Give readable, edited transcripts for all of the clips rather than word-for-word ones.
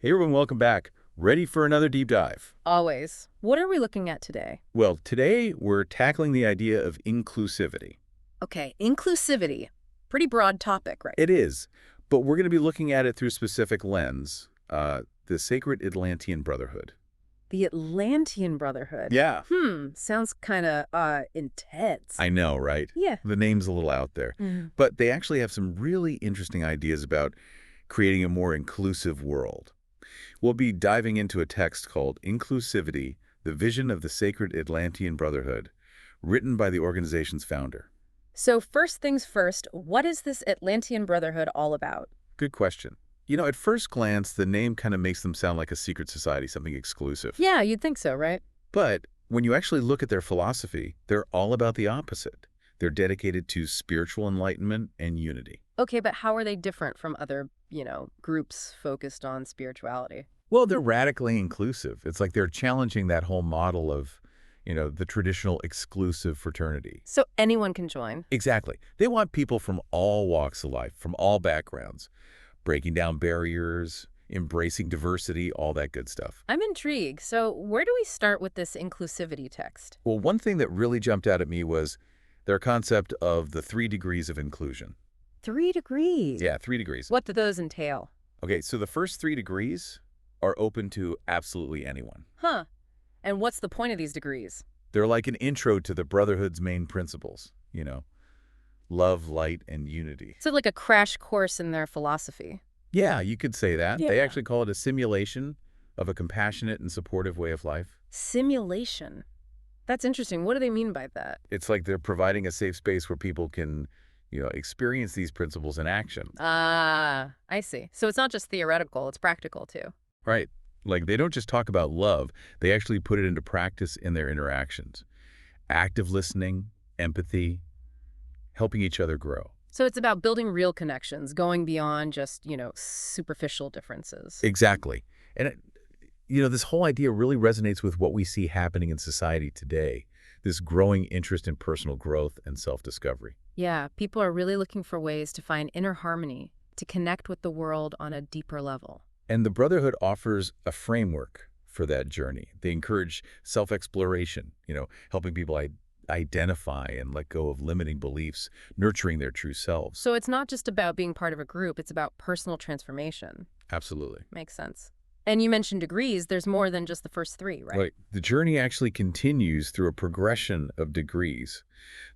Hey everyone, welcome back. Ready for another deep dive? Always. What are we looking at today? Well, today we're tackling the idea of inclusivity. Okay, inclusivity. Pretty broad topic, right? It is, but we're going to be looking at it through a specific lens, the Sacred Atlantean Brotherhood. The Atlantean Brotherhood. Yeah. Sounds kind of intense. I know, right? Yeah. The name's a little out there. Mhm. But they actually have some really interesting ideas about creating a more inclusive world. We'll be diving into a text called Inclusivity, the Vision of the Sacred Atlantean Brotherhood, written by the organization's founder. So first things first, what is this Atlantean Brotherhood all about? Good question. At first glance, the name kind of makes them sound like a secret society, something exclusive. Yeah, you'd think so, right? But when you actually look at their philosophy, they're all about the opposite. They're dedicated to spiritual enlightenment and unity. Okay, but how are they different from other, groups focused on spirituality? Well, they're radically inclusive. It's like they're challenging that whole model of, the traditional exclusive fraternity. So anyone can join. Exactly. They want people from all walks of life, from all backgrounds, breaking down barriers, embracing diversity, all that good stuff. I'm intrigued. So where do we start with this inclusivity text? Well, one thing that really jumped out at me was their concept of the 3 degrees of inclusion. 3 degrees. Yeah, 3 degrees. What do those entail? Okay, so the first 3 degrees are open to absolutely anyone. Huh. And what's the point of these degrees? They're like an intro to the Brotherhood's main principles, love, light, and unity. So like a crash course in their philosophy. Yeah, you could say that. They Yeah. actually call it a simulation of a compassionate and supportive way of life. Simulation. That's interesting. What do they mean by that? It's like they're providing a safe space where people can, experience these principles in action. Ah, I see. So it's not just theoretical, it's practical too. Right. Like they don't just talk about love, they actually put it into practice in their interactions. Active listening, empathy, helping each other grow. So it's about building real connections, going beyond just, superficial differences. Exactly. And, this whole idea really resonates with what we see happening in society today, this growing interest in personal growth and self-discovery. Yeah, people are really looking for ways to find inner harmony, to connect with the world on a deeper level. And the Brotherhood offers a framework for that journey. They encourage self-exploration, helping people identify and let go of limiting beliefs, nurturing their true selves. So it's not just about being part of a group, it's about personal transformation. Absolutely. Makes sense. And you mentioned degrees. There's more than just the first three, right? Right. The journey actually continues through a progression of degrees.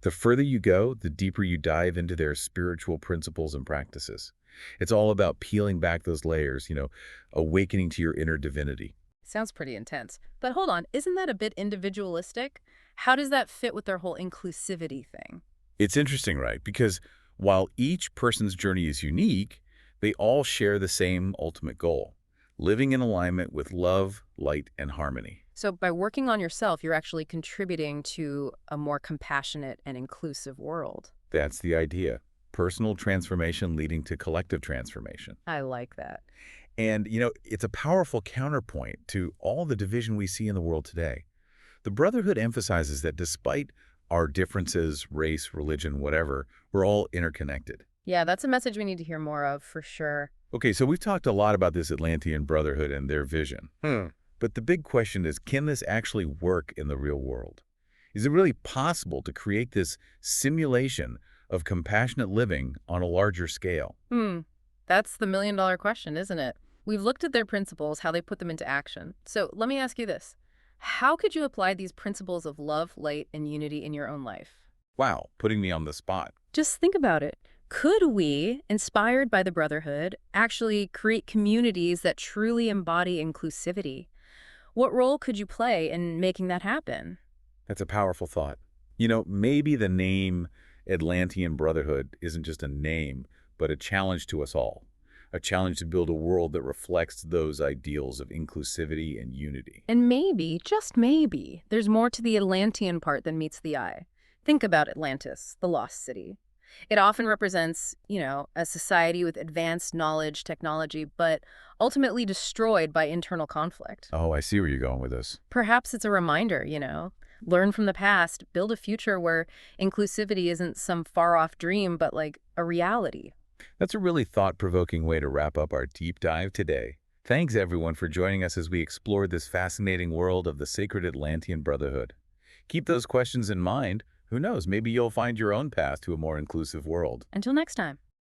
The further you go, the deeper you dive into their spiritual principles and practices. It's all about peeling back those layers, awakening to your inner divinity. Sounds pretty intense. But hold on, isn't that a bit individualistic? How does that fit with their whole inclusivity thing? It's interesting, right? Because while each person's journey is unique, they all share the same ultimate goal, living in alignment with love, light, and harmony. So by working on yourself, you're actually contributing to a more compassionate and inclusive world. That's the idea. Personal transformation leading to collective transformation. I like that. And, it's a powerful counterpoint to all the division we see in the world today. The Brotherhood emphasizes that despite our differences, race, religion, whatever, we're all interconnected. Yeah, that's a message we need to hear more of for sure. Okay, so we've talked a lot about this Atlantean Brotherhood and their vision. But the big question is, can this actually work in the real world? Is it really possible to create this simulation of compassionate living on a larger scale? That's the million-dollar question, isn't it? We've looked at their principles, how they put them into action. So let me ask you this. How could you apply these principles of love, light, and unity in your own life? Wow, putting me on the spot. Just think about it. Could we, inspired by the Brotherhood, actually create communities that truly embody inclusivity? What role could you play in making that happen? That's a powerful thought. Maybe the name Atlantean Brotherhood isn't just a name, but a challenge to us all. A challenge to build a world that reflects those ideals of inclusivity and unity. And maybe, just maybe, there's more to the Atlantean part than meets the eye. Think about Atlantis, the lost city. It often represents, a society with advanced knowledge, technology, but ultimately destroyed by internal conflict. Oh, I see where you're going with this. Perhaps it's a reminder, learn from the past, build a future where inclusivity isn't some far-off dream, but like a reality. That's a really thought-provoking way to wrap up our deep dive today. Thanks, everyone, for joining us as we explored this fascinating world of the Sacred Atlantean Brotherhood. Keep those questions in mind. Who knows, maybe you'll find your own path to a more inclusive world. Until next time.